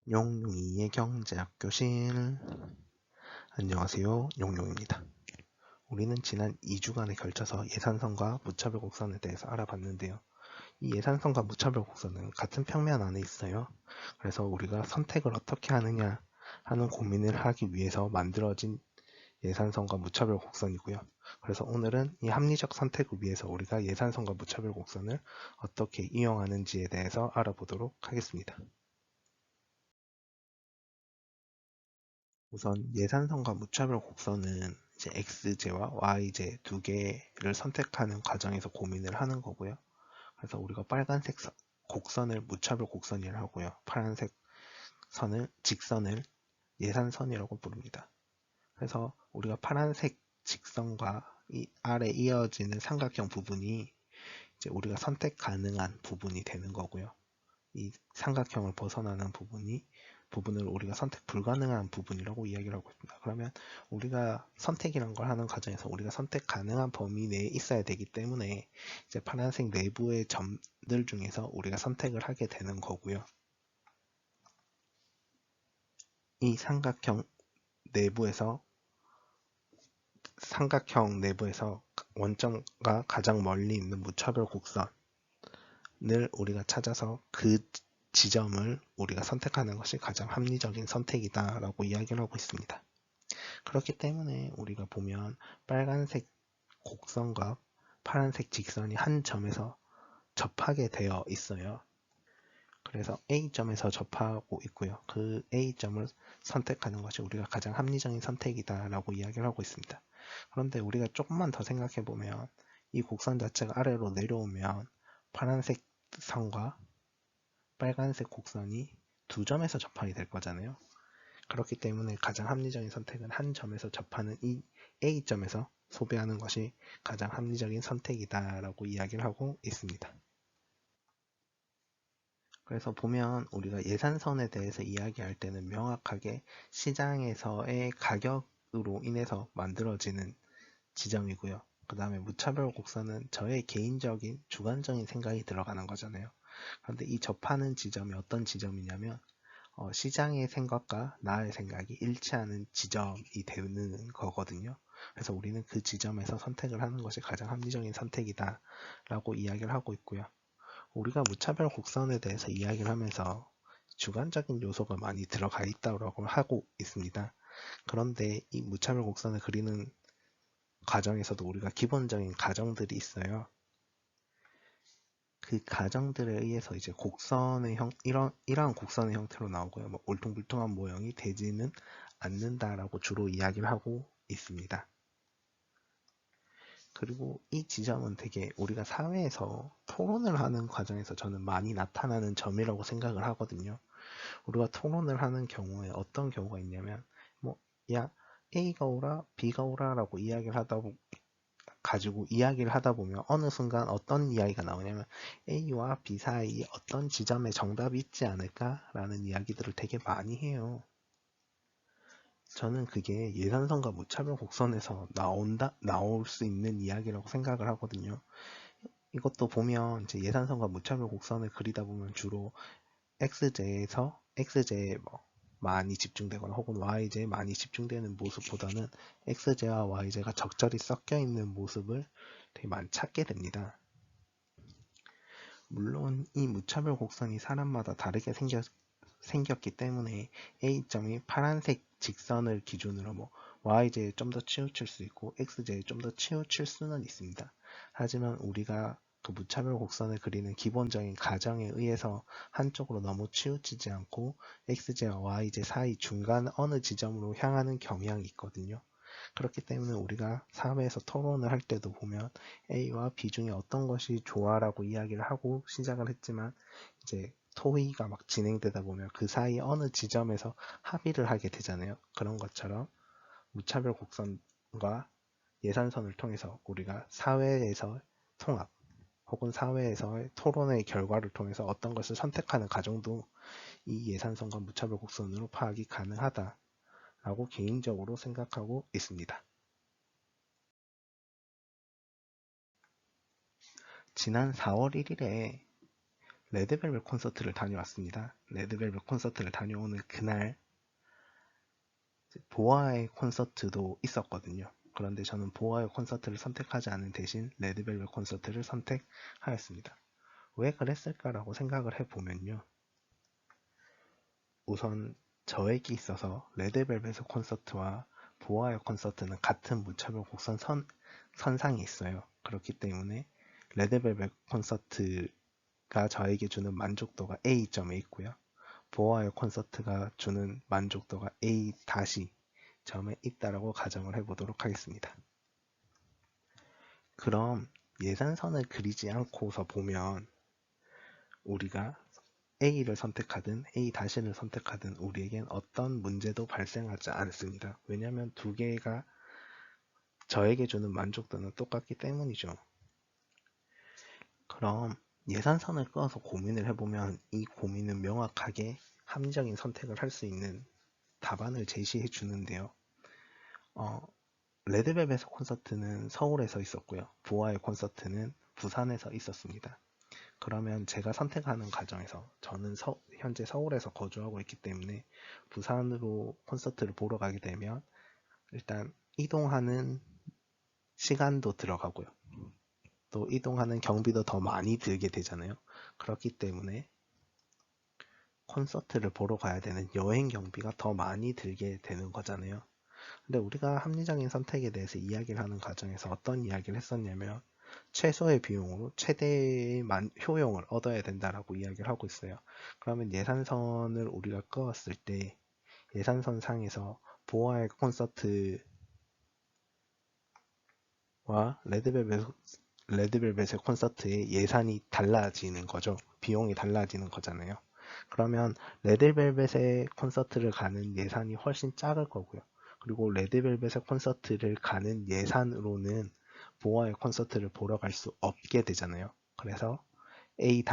용용이의 경제학 교실. 안녕하세요, 용용입니다. 우리는 지난 2주간에 걸쳐서 예산선과 무차별 곡선에 대해서 알아봤는데요. 이 예산선과 무차별 곡선은 같은 평면 안에 있어요. 그래서 우리가 선택을 어떻게 하느냐 하는 고민을 하기 위해서 만들어진 예산선과 무차별 곡선이고요. 그래서 오늘은 이 합리적 선택을 위해서 우리가 예산선과 무차별 곡선을 어떻게 이용하는지에 대해서 알아보도록 하겠습니다. 우선 예산선과 무차별 곡선은 이제 x제와 y제 두 개를 선택하는 과정에서 고민을 하는 거고요. 그래서 우리가 빨간색 곡선을 무차별 곡선이라고 하고요. 파란색 직선을 예산선이라고 부릅니다. 그래서 우리가 파란색 직선과 이 아래 이어지는 삼각형 부분이 이제 우리가 선택 가능한 부분이 되는 거고요. 이 삼각형을 벗어나는 부분을 우리가 선택 불가능한 부분이라고 이야기를 하고 있습니다. 그러면 우리가 선택이란 걸 하는 과정에서 우리가 선택 가능한 범위 내에 있어야 되기 때문에 이제 파란색 내부의 점들 중에서 우리가 선택을 하게 되는 거고요. 이 삼각형 내부에서 원점과 가장 멀리 있는 무차별 곡선을 우리가 찾아서 그 지점을 우리가 선택하는 것이 가장 합리적인 선택이다 라고 이야기를 하고 있습니다. 그렇기 때문에 우리가 보면 빨간색 곡선과 파란색 직선이 한 점에서 접하게 되어 있어요. 그래서 A점에서 접하고 있고요. 그 A점을 선택하는 것이 우리가 가장 합리적인 선택이다 라고 이야기를 하고 있습니다. 그런데 우리가 조금만 더 생각해 보면 이 곡선 자체가 아래로 내려오면 파란색 선과 빨간색 곡선이 두 점에서 접하게 될 거잖아요. 그렇기 때문에 가장 합리적인 선택은 한 점에서 접하는 이 A점에서 소비하는 것이 가장 합리적인 선택이다 라고 이야기를 하고 있습니다. 그래서 보면 우리가 예산선에 대해서 이야기할 때는 명확하게 시장에서의 가격으로 인해서 만들어지는 지점이고요. 그 다음에 무차별 곡선은 저의 개인적인 주관적인 생각이 들어가는 거잖아요. 그런데 이 접하는 지점이 어떤 지점이냐면 시장의 생각과 나의 생각이 일치하는 지점이 되는 거거든요. 그래서 우리는 그 지점에서 선택을 하는 것이 가장 합리적인 선택이다 라고 이야기를 하고 있고요. 우리가 무차별 곡선에 대해서 이야기를 하면서 주관적인 요소가 많이 들어가 있다고 하고 있습니다. 그런데 이 무차별 곡선을 그리는 과정에서도 우리가 기본적인 가정들이 있어요. 그 가정들에 의해서 이제 이러한 곡선의 형태로 나오고요. 뭐 울퉁불퉁한 모형이 되지는 않는다라고 주로 이야기를 하고 있습니다. 그리고 이 지점은 되게 우리가 사회에서 토론을 하는 과정에서 저는 많이 나타나는 점이라고 생각을 하거든요. 우리가 토론을 하는 경우에 어떤 경우가 있냐면, 야, A가 오라, B가 오라라고 이야기를 하다 보면 어느 순간 어떤 이야기가 나오냐면 A와 B 사이에 어떤 지점에 정답이 있지 않을까라는 이야기들을 되게 많이 해요. 저는 그게 예산선과 무차별 곡선에서 나올 수 있는 이야기라고 생각을 하거든요. 이것도 보면 이제 예산선과 무차별 곡선을 그리다 보면 주로 x제에 많이 집중되거나 혹은 y제에 많이 집중되는 모습보다는 x제와 y제가 적절히 섞여 있는 모습을 되게 많이 찾게 됩니다. 물론 이 무차별 곡선이 사람마다 다르게 생겼기 때문에 A점이 파란색 직선을 기준으로 y제에 좀 더 치우칠 수 있고 x제에 좀 더 치우칠 수는 있습니다. 하지만 우리가 그 무차별 곡선을 그리는 기본적인 가정에 의해서 한쪽으로 너무 치우치지 않고 x제와 y제 사이 중간 어느 지점으로 향하는 경향이 있거든요. 그렇기 때문에 우리가 사회에서 토론을 할 때도 보면 A와 B 중에 어떤 것이 좋아라고 이야기를 하고 시작을 했지만 이제 토의가 막 진행되다 보면 그 사이 어느 지점에서 합의를 하게 되잖아요. 그런 것처럼 무차별 곡선과 예산선을 통해서 우리가 사회에서 통합 혹은 사회에서의 토론의 결과를 통해서 어떤 것을 선택하는 과정도 이 예산선과 무차별 곡선으로 파악이 가능하다라고 개인적으로 생각하고 있습니다. 지난 4월 1일에 레드벨벳 콘서트를 다녀왔습니다. 레드벨벳 콘서트를 다녀오는 그날 보아의 콘서트도 있었거든요. 그런데 저는 보아의 콘서트를 선택하지 않은 대신 레드벨벳 콘서트를 선택하였습니다. 왜 그랬을까라고 생각을 해보면요. 우선 저에게 있어서 레드벨벳의 콘서트와 보아의 콘서트는 같은 무차별 곡선 선상에 있어요. 그렇기 때문에 레드벨벳 콘서트가 저에게 주는 만족도가 A점에 있고요. 보아의 콘서트가 주는 만족도가 A- 점에 있다라고 가정을 해보도록 하겠습니다. 그럼 예산선을 그리지 않고서 보면 우리가 A를 선택하든 A-를 선택하든 우리에겐 어떤 문제도 발생하지 않습니다. 왜냐하면 두 개가 저에게 주는 만족도는 똑같기 때문이죠. 그럼 예산선을 그어서 고민을 해보면 이 고민은 명확하게 합리적인 선택을 할 수 있는 답안을 제시해 주는데요. 레드벨벳의 콘서트는 서울에서 있었고요. 보아의 콘서트는 부산에서 있었습니다. 그러면 제가 선택하는 과정에서 저는 현재 서울에서 거주하고 있기 때문에 부산으로 콘서트를 보러 가게 되면 일단 이동하는 시간도 들어가고요. 또 이동하는 경비도 더 많이 들게 되잖아요. 그렇기 때문에 콘서트를 보러 가야 되는 여행 경비가 더 많이 들게 되는 거잖아요. 근데 우리가 합리적인 선택에 대해서 이야기를 하는 과정에서 어떤 이야기를 했었냐면 최소의 비용으로 최대의 효용을 얻어야 된다라고 이야기를 하고 있어요. 그러면 예산선을 우리가 그었을 때 예산선 상에서 보아의 콘서트와 레드벨벳의 콘서트의 예산이 달라지는 거죠. 비용이 달라지는 거잖아요. 그러면 레드벨벳의 콘서트를 가는 예산이 훨씬 작을 거고요. 그리고 레드벨벳의 콘서트를 가는 예산으로는 보아의 콘서트를 보러 갈 수 없게 되잖아요. 그래서 A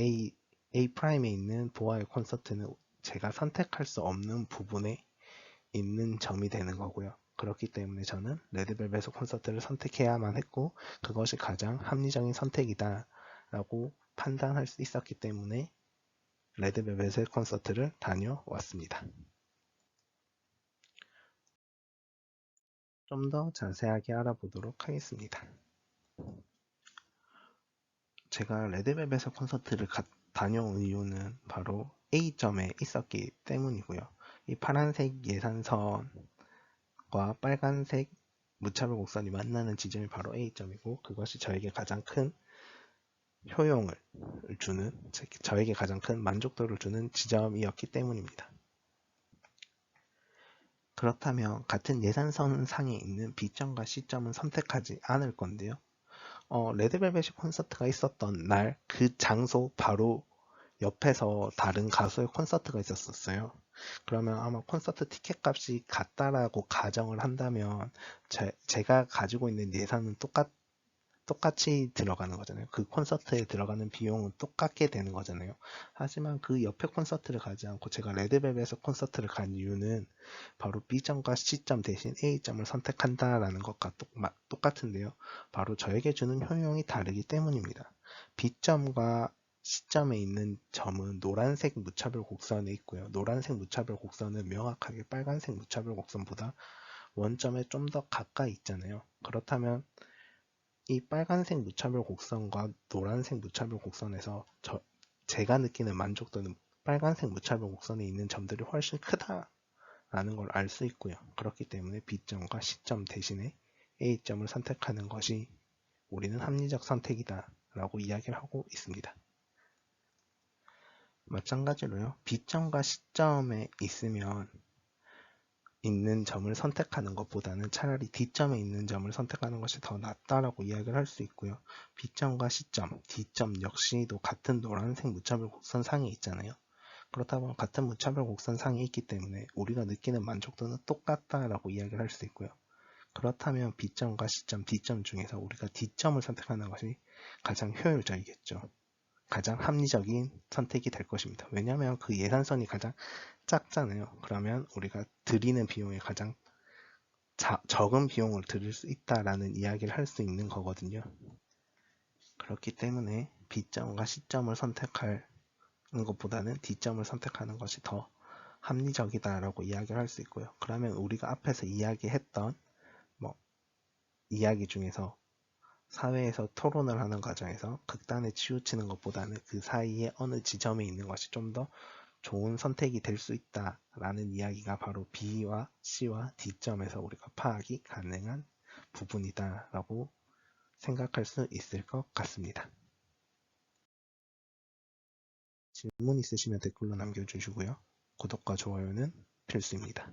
A A 프라임에 있는 보아의 콘서트는 제가 선택할 수 없는 부분에 있는 점이 되는 거고요. 그렇기 때문에 저는 레드벨벳의 콘서트를 선택해야만 했고 그것이 가장 합리적인 선택이다 라고 판단할 수 있었기 때문에 레드벨벳의 콘서트를 다녀왔습니다. 좀 더 자세하게 알아보도록 하겠습니다. 제가 레드벨벳의 콘서트를 다녀온 이유는 바로 A점에 있었기 때문이고요. 이 파란색 예산선과 빨간색 무차별 곡선이 만나는 지점이 바로 A점이고 그것이 저에게 가장 큰 효용을 주는, 저에게 가장 큰 만족도를 주는 지점이었기 때문입니다. 그렇다면 같은 예산선 상에 있는 B점과 C점은 선택하지 않을 건데요. 레드벨벳이 콘서트가 있었던 날 그 장소 바로 옆에서 다른 가수의 콘서트가 있었어요. 그러면 아마 콘서트 티켓 값이 같다라고 가정을 한다면 제가 가지고 있는 예산은 똑같이 들어가는 거잖아요. 그 콘서트에 들어가는 비용은 똑같게 되는 거잖아요. 하지만 그 옆에 콘서트를 가지 않고 제가 레드벨벳에서 콘서트를 간 이유는 바로 B점과 C점 대신 A점을 선택한다라는 것과 똑같은데요. 바로 저에게 주는 효용이 다르기 때문입니다. B점과 C점에 있는 점은 노란색 무차별 곡선에 있고요. 노란색 무차별 곡선은 명확하게 빨간색 무차별 곡선보다 원점에 좀 더 가까이 있잖아요. 그렇다면 이 빨간색 무차별 곡선과 노란색 무차별 곡선에서 제가 느끼는 만족도는 빨간색 무차별 곡선에 있는 점들이 훨씬 크다라는 걸 알 수 있고요. 그렇기 때문에 B점과 C점 대신에 A점을 선택하는 것이 우리는 합리적 선택이다 라고 이야기를 하고 있습니다. 마찬가지로요. B점과 C점에 있는 점을 선택하는 것보다는 차라리 D점에 있는 점을 선택하는 것이 더 낫다라고 이야기를 할 수 있고요. B점과 C점, D점 역시도 같은 노란색 무차별 곡선 상에 있잖아요. 그렇다 보면 같은 무차별 곡선 상에 있기 때문에 우리가 느끼는 만족도는 똑같다라고 이야기를 할 수 있고요. 그렇다면 B점과 C점, D점 중에서 우리가 D점을 선택하는 것이 가장 효율적이겠죠. 가장 합리적인 선택이 될 것입니다. 왜냐하면 그 예산선이 가장 작잖아요. 그러면 우리가 들이는 비용이 가장 적은 비용을 들일 수 있다라는 이야기를 할 수 있는 거거든요. 그렇기 때문에 B점과 C점을 선택하는 것보다는 D점을 선택하는 것이 더 합리적이다라고 이야기를 할 수 있고요. 그러면 우리가 앞에서 이야기했던 이야기 중에서 사회에서 토론을 하는 과정에서 극단에 치우치는 것보다는 그 사이에 어느 지점에 있는 것이 좀 더 좋은 선택이 될 수 있다라는 이야기가 바로 B와 C와 D점에서 우리가 파악이 가능한 부분이다라고 생각할 수 있을 것 같습니다. 질문 있으시면 댓글로 남겨주시고요. 구독과 좋아요는 필수입니다.